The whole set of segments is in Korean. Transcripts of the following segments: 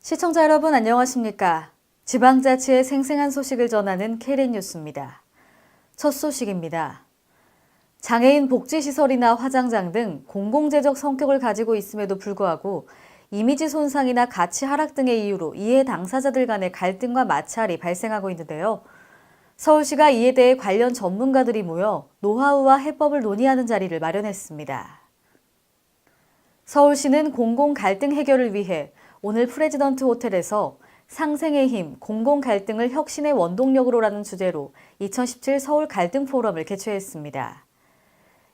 시청자 여러분 안녕하십니까? 지방자치의 생생한 소식을 전하는 KLN 뉴스입니다. 첫 소식입니다. 장애인 복지시설이나 화장장 등 공공재적 성격을 가지고 있음에도 불구하고 이미지 손상이나 가치 하락 등의 이유로 이해 당사자들 간의 갈등과 마찰이 발생하고 있는데요. 서울시가 이에 대해 관련 전문가들이 모여 노하우와 해법을 논의하는 자리를 마련했습니다. 서울시는 공공 갈등 해결을 위해 오늘 프레지던트 호텔에서 상생의 힘, 공공 갈등을 혁신의 원동력으로라는 주제로 2017 서울 갈등 포럼을 개최했습니다.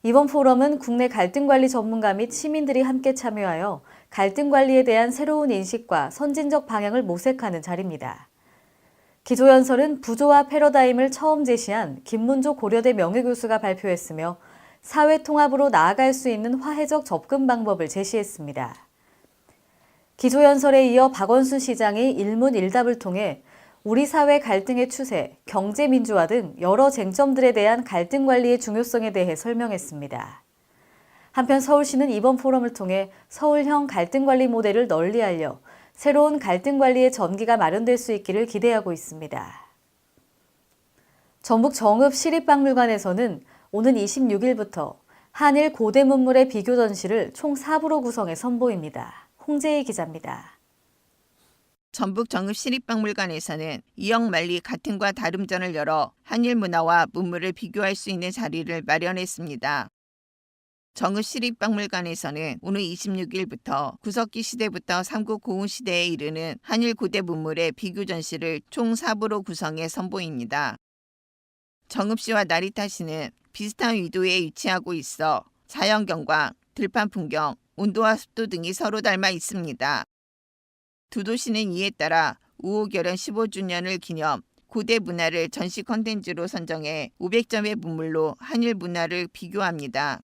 이번 포럼은 국내 갈등 관리 전문가 및 시민들이 함께 참여하여 갈등 관리에 대한 새로운 인식과 선진적 방향을 모색하는 자리입니다. 기조연설은 부조화 패러다임을 처음 제시한 김문조 고려대 명예교수가 발표했으며 사회 통합으로 나아갈 수 있는 화해적 접근 방법을 제시했습니다. 기조연설에 이어 박원순 시장이 일문일답을 통해 우리 사회 갈등의 추세, 경제 민주화 등 여러 쟁점들에 대한 갈등 관리의 중요성에 대해 설명했습니다. 한편 서울시는 이번 포럼을 통해 서울형 갈등 관리 모델을 널리 알려 새로운 갈등 관리의 전기가 마련될 수 있기를 기대하고 있습니다. 전북 정읍 시립박물관에서는 오는 26일부터 한일 고대 문물의 비교 전시를 총 4부로 구성해 선보입니다. 홍재희 기자입니다. 전북 정읍시립박물관에서는 이영만리 같음과 다름전을 열어 한일 문화와 문물을 비교할 수 있는 자리를 마련했습니다. 정읍시립박물관에서는 오늘 26일부터 구석기 시대부터 삼국 고운 시대에 이르는 한일 고대 문물의 비교 전시를 총 4부로 구성해 선보입니다. 정읍시와 나리타시는 비슷한 위도에 위치하고 있어 자연경관, 들판 풍경, 온도와 습도 등이 서로 닮아 있습니다. 두 도시는 이에 따라 우호 결연 15주년을 기념 고대 문화를 전시 콘텐츠로 선정해 500점의 문물로 한일 문화를 비교합니다.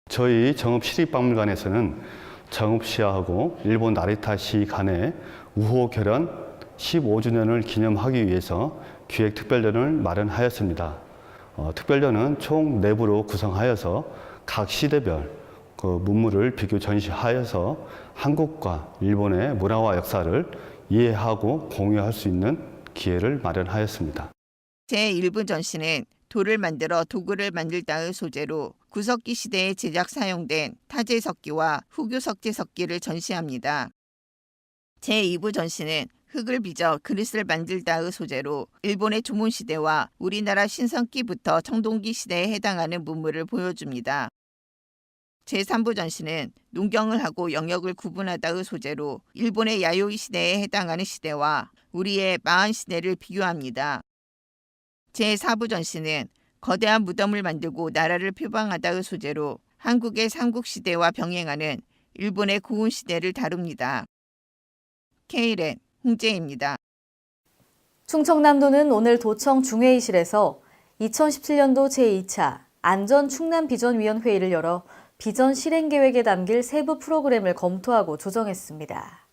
저희 정읍시립박물관에서는 정읍시하고 일본 나리타시 간의 우호 결연 15주년을 기념하기 위해서 기획 특별전을 마련하였습니다. 특별전은 총 4부로 구성하여서 각 시대별 문물을 비교 전시하여서 한국과 일본의 문화와 역사를 이해하고 공유할 수 있는 기회를 마련하였습니다. 제1부 전시는 돌을 만들어 도구를 만들다의 소재로 구석기 시대에 제작 사용된 타제석기와 후교석제석기를 전시합니다. 제2부 전시는 흙을 빚어 그릇을 만들다의 소재로 일본의 조문시대와 우리나라 신성기부터 청동기 시대에 해당하는 문물을 보여줍니다. 제3부 전시는 농경을 하고 영역을 구분하다의 소재로 일본의 야요이 시대에 해당하는 시대와 우리의 마한 시대를 비교합니다. 제4부 전시는 거대한 무덤을 만들고 나라를 표방하다의 소재로 한국의 삼국시대와 병행하는 일본의 고운 시대를 다룹니다. KLN 홍재희입니다. 충청남도는 오늘 도청 중회의실에서 2017년도 제2차 안전충남비전위원회의를 열어 비전 실행계획에 담길 세부 프로그램을 검토하고 조정했습니다.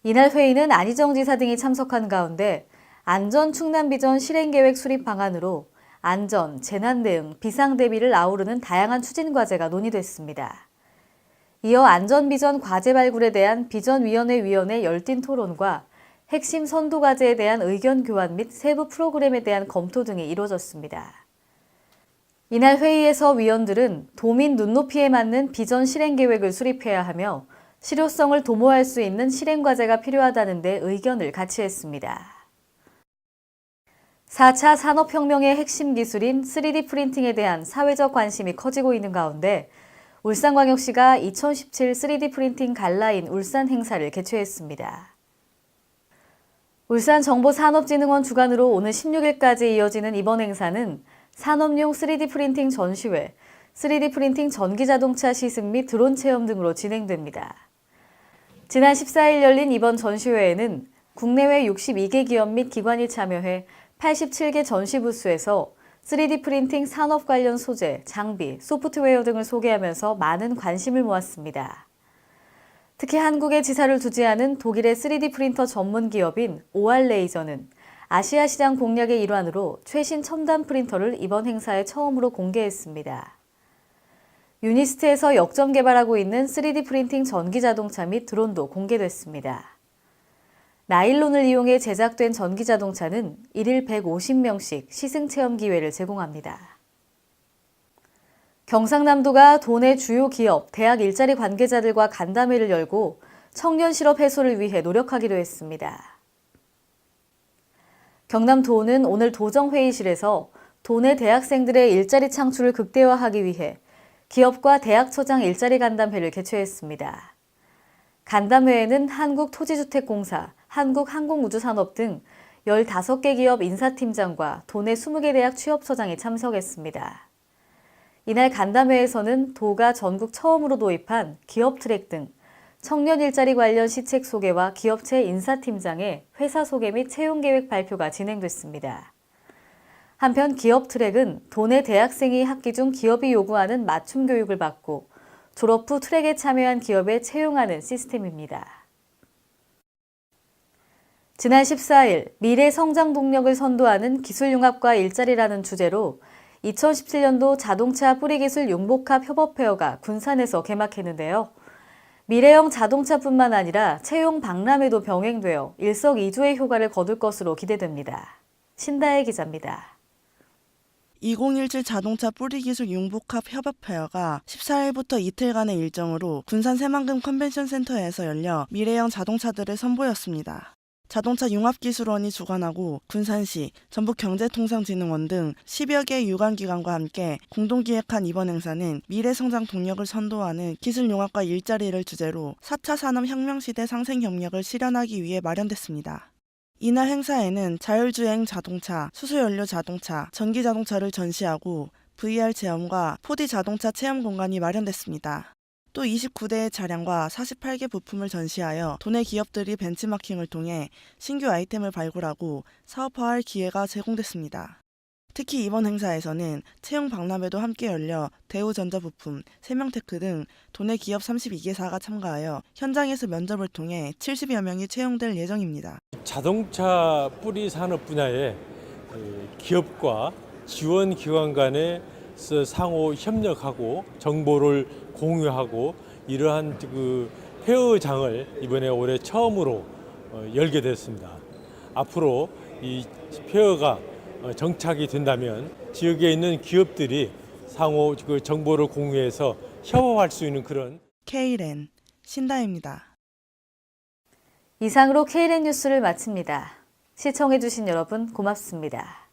이날 회의는 안희정 지사 등이 참석한 가운데 안전충남비전 실행계획 수립 방안으로 안전, 재난 대응, 비상 대비를 아우르는 다양한 추진 과제가 논의됐습니다. 이어 안전비전 과제 발굴에 대한 비전위원회 위원회 열띤 토론과 핵심 선도 과제에 대한 의견 교환 및 세부 프로그램에 대한 검토 등이 이루어졌습니다. 이날 회의에서 위원들은 도민 눈높이에 맞는 비전 실행 계획을 수립해야 하며 실효성을 도모할 수 있는 실행 과제가 필요하다는 데 의견을 같이 했습니다. 4차 산업혁명의 핵심 기술인 3D 프린팅에 대한 사회적 관심이 커지고 있는 가운데 울산광역시가 2017 3D 프린팅 갈라인 울산 행사를 개최했습니다. 울산정보산업진흥원 주관으로 오늘 16일까지 이어지는 이번 행사는 산업용 3D 프린팅 전시회, 3D 프린팅 전기자동차 시승 및 드론 체험 등으로 진행됩니다. 지난 14일 열린 이번 전시회에는 국내외 62개 기업 및 기관이 참여해 87개 전시 부스에서 3D 프린팅 산업 관련 소재, 장비, 소프트웨어 등을 소개하면서 많은 관심을 모았습니다. 특히 한국에 지사를 두지 않은 독일의 3D 프린터 전문 기업인 오알레이저는 아시아 시장 공략의 일환으로 최신 첨단 프린터를 이번 행사에 처음으로 공개했습니다. 유니스트에서 역점 개발하고 있는 3D 프린팅 전기자동차 및 드론도 공개됐습니다. 나일론을 이용해 제작된 전기자동차는 일일 150명씩 시승체험 기회를 제공합니다. 경상남도가 도내 주요 기업, 대학 일자리 관계자들과 간담회를 열고 청년 실업 해소를 위해 노력하기로 했습니다. 경남도는 오늘 도정회의실에서 도내 대학생들의 일자리 창출을 극대화하기 위해 기업과 대학처장 일자리 간담회를 개최했습니다. 간담회에는 한국토지주택공사, 한국항공우주산업 등 15개 기업 인사팀장과 도내 20개 대학 취업처장이 참석했습니다. 이날 간담회에서는 도가 전국 처음으로 도입한 기업 트랙 등 청년 일자리 관련 시책 소개와 기업체 인사팀장의 회사 소개 및 채용 계획 발표가 진행됐습니다. 한편 기업 트랙은 도내 대학생이 학기 중 기업이 요구하는 맞춤 교육을 받고 졸업 후 트랙에 참여한 기업에 채용하는 시스템입니다. 지난 14일 미래 성장 동력을 선도하는 기술융합과 일자리라는 주제로 2017년도 자동차 뿌리기술 융복합 협업페어가 군산에서 개막했는데요. 미래형 자동차뿐만 아니라 채용 박람회도 병행되어 일석이조의 효과를 거둘 것으로 기대됩니다. 신다혜 기자입니다. 2017 자동차 뿌리기술 융복합 협업페어가 14일부터 이틀간의 일정으로 군산 새만금 컨벤션센터에서 열려 미래형 자동차들을 선보였습니다. 자동차 융합기술원이 주관하고 군산시, 전북경제통상진흥원 등 10여 개 유관기관과 함께 공동기획한 이번 행사는 미래성장 동력을 선도하는 기술융합과 일자리를 주제로 4차 산업혁명시대 상생협력을 실현하기 위해 마련됐습니다. 이날 행사에는 자율주행 자동차, 수소연료 자동차, 전기자동차를 전시하고 VR 체험과 4D 자동차 체험 공간이 마련됐습니다. 또 29대의 차량과 48개 부품을 전시하여 도내 기업들이 벤치마킹을 통해 신규 아이템을 발굴하고 사업화할 기회가 제공됐습니다. 특히 이번 행사에서는 채용 박람회도 함께 열려 대우전자부품, 세명테크 등 도내 기업 32개사가 참가하여 현장에서 면접을 통해 70여 명이 채용될 예정입니다. 자동차 뿌리 산업 분야의 기업과 지원 기관 간의 상호 협력하고 정보를 공유하고 이러한 페어장을 이번에 올해 처음으로 열게 됐습니다. 앞으로 이 페어가 정착이 된다면 지역에 있는 기업들이 상호 정보를 공유해서 협업할 수 있는 그런 K랜 신다입니다. 이상으로 K랜 뉴스를 마칩니다. 시청해주신 여러분 고맙습니다.